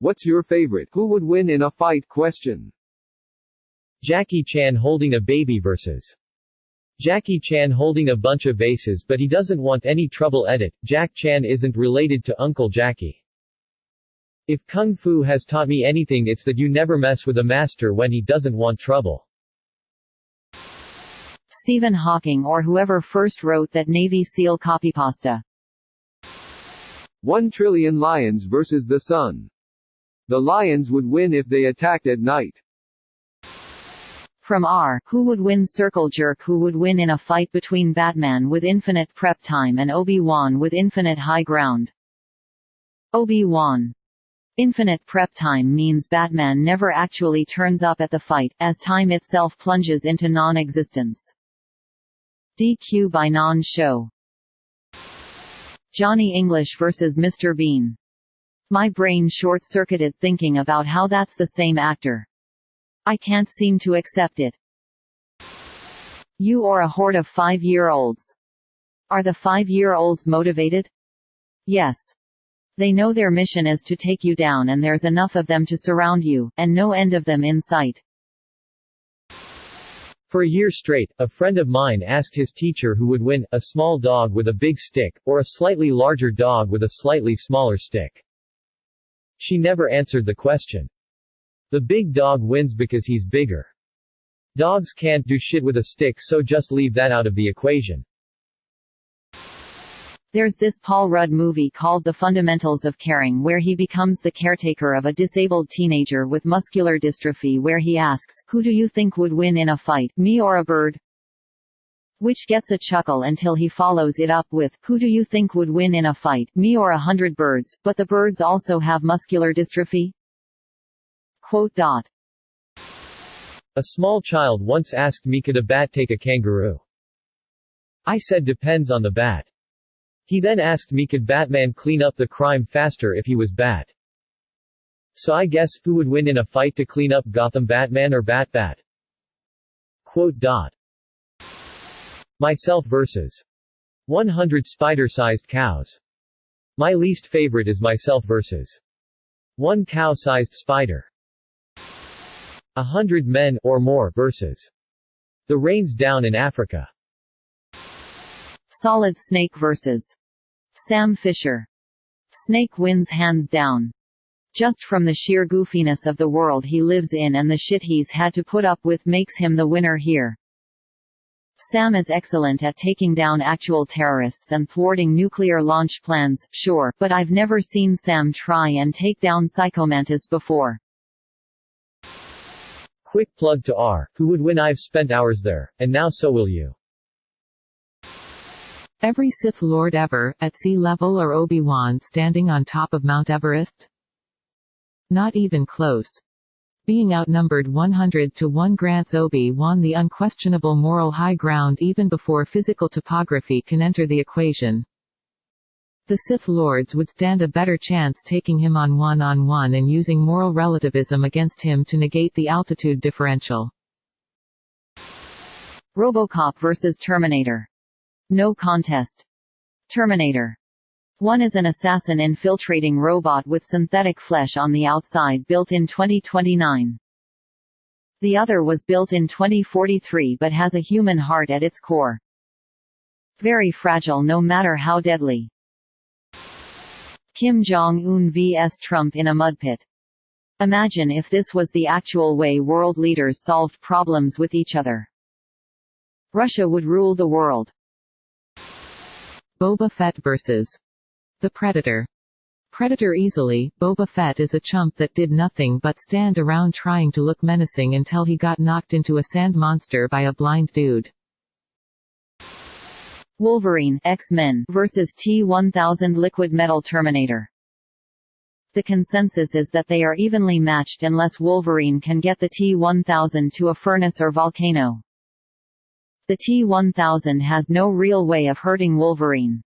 What's your favorite "who would win in a fight" question? Jackie Chan holding a baby versus Jackie Chan holding a bunch of vases but he doesn't want any trouble. Edit. Jack Chan isn't related to Uncle Jackie. If Kung Fu has taught me anything, it's that you never mess with a master when he doesn't want trouble. Stephen Hawking or whoever first wrote that Navy SEAL copypasta. 1 trillion lions versus the sun. The lions would win if they attacked at night. From R. Who would win? Circle jerk. Who would win in a fight between Batman with infinite prep time and Obi-Wan with infinite high ground? Obi-Wan. Infinite prep time means Batman never actually turns up at the fight, as time itself plunges into non-existence. DQ by non-show. Johnny English versus Mr. Bean. My brain short-circuited thinking about how that's the same actor. I can't seem to accept it. You or a horde of 5-year-olds. Are the 5-year-olds motivated? Yes. They know their mission is to take you down and there's enough of them to surround you, and no end of them in sight. For a year straight, a friend of mine asked his teacher who would win, a small dog with a big stick, or a slightly larger dog with a slightly smaller stick. She never answered the question. The big dog wins because he's bigger. Dogs can't do shit with a stick, so just leave that out of the equation. There's this Paul Rudd movie called The Fundamentals of Caring where he becomes the caretaker of a disabled teenager with muscular dystrophy, where he asks, who do you think would win in a fight, me or a bird? Which gets a chuckle until he follows it up with, who do you think would win in a fight, me or 100 birds, but the birds also have muscular dystrophy? A small child once asked me, could a bat take a kangaroo? I said depends on the bat. He then asked me, could Batman clean up the crime faster if he was Bat? So I guess, who would win in a fight to clean up Gotham, Batman or Bat? Myself versus 100 spider-sized cows. My least favorite is myself versus 1 cow-sized spider. 100 men or more versus the rains down in Africa. Solid Snake versus Sam Fisher. Snake wins hands down. Just from the sheer goofiness of the world he lives in and the shit he's had to put up with makes him the winner here. Sam is excellent at taking down actual terrorists and thwarting nuclear launch plans, sure, but I've never seen Sam try and take down Psychomantis before. Quick plug to R. Who would win? I've spent hours there, and now so will you. Every Sith Lord ever, at sea level, or Obi-Wan standing on top of Mount Everest? Not even close. Being outnumbered 100-1 grants Obi-Wan the unquestionable moral high ground even before physical topography can enter the equation. The Sith Lords would stand a better chance taking him on one-on-one and using moral relativism against him to negate the altitude differential. RoboCop versus Terminator. No contest. Terminator. One is an assassin infiltrating robot with synthetic flesh on the outside, built in 2029. The other was built in 2043 but has a human heart at its core. Very fragile no matter how deadly. Kim Jong-un vs Trump in a mud pit. Imagine if this was the actual way world leaders solved problems with each other. Russia would rule the world. Boba Fett versus the Predator. Predator easily. Boba Fett is a chump that did nothing but stand around trying to look menacing until he got knocked into a sand monster by a blind dude. Wolverine X-Men versus T-1000 Liquid Metal Terminator. The consensus is that they are evenly matched unless Wolverine can get the T-1000 to a furnace or volcano. The T-1000 has no real way of hurting Wolverine.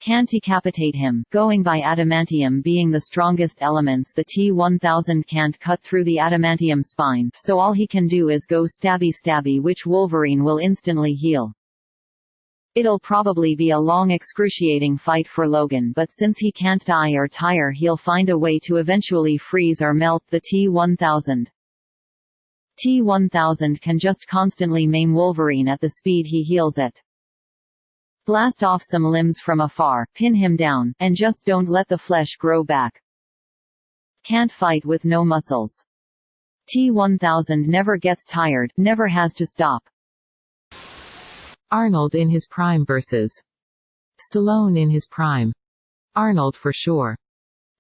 Can't decapitate him, going by adamantium being the strongest elements. The T-1000 can't cut through the adamantium spine, so all he can do is go stabby stabby, which Wolverine will instantly heal. It'll probably be a long excruciating fight for Logan, but since he can't die or tire, he'll find a way to eventually freeze or melt the T-1000. T-1000 can just constantly maim Wolverine at the speed he heals at. Blast off some limbs from afar, pin him down, and just don't let the flesh grow back. Can't fight with no muscles. T-1000 never gets tired, never has to stop. Arnold in his prime versus Stallone in his prime. Arnold for sure.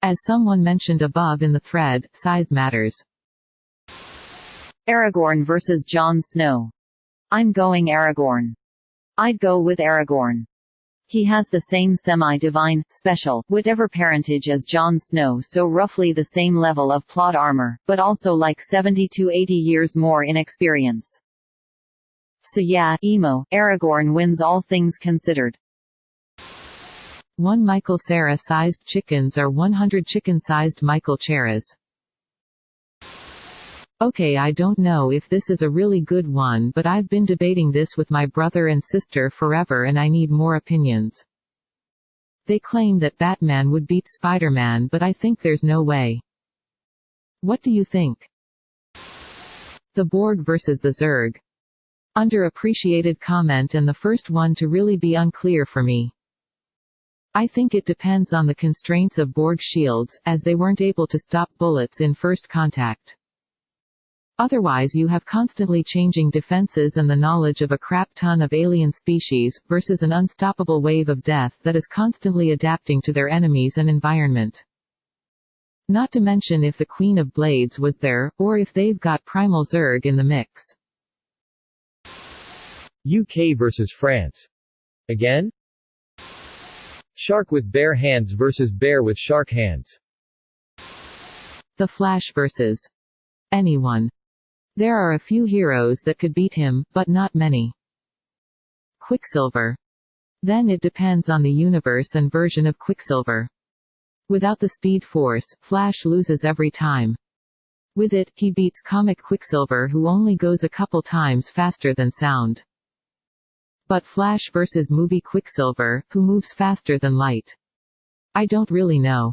As someone mentioned above in the thread, size matters. Aragorn versus Jon Snow. I'm going Aragorn. I'd go with Aragorn. He has the same semi-divine, special, whatever parentage as Jon Snow, so roughly the same level of plot armor, but also like 70 to 80 years more in experience. So yeah, emo, Aragorn wins all things considered. 1 Michael Cera-sized chickens or 100 chicken-sized Michael Cheras. Okay, I don't know if this is a really good one, but I've been debating this with my brother and sister forever and I need more opinions. They claim that Batman would beat Spider-Man, but I think there's no way. What do you think? The Borg versus the Zerg. Underappreciated comment and the first one to really be unclear for me. I think it depends on the constraints of Borg shields, as they weren't able to stop bullets in first contact. Otherwise you have constantly changing defenses and the knowledge of a crap ton of alien species, versus an unstoppable wave of death that is constantly adapting to their enemies and environment. Not to mention if the Queen of Blades was there, or if they've got Primal Zerg in the mix. UK versus France. Again? Shark with bare hands versus bear with shark hands. The Flash versus anyone. There are a few heroes that could beat him, but not many. Quicksilver. Then it depends on the universe and version of Quicksilver. Without the Speed Force, Flash loses every time. With it, he beats comic Quicksilver, who only goes a couple times faster than sound. But Flash versus movie Quicksilver, who moves faster than light. I don't really know.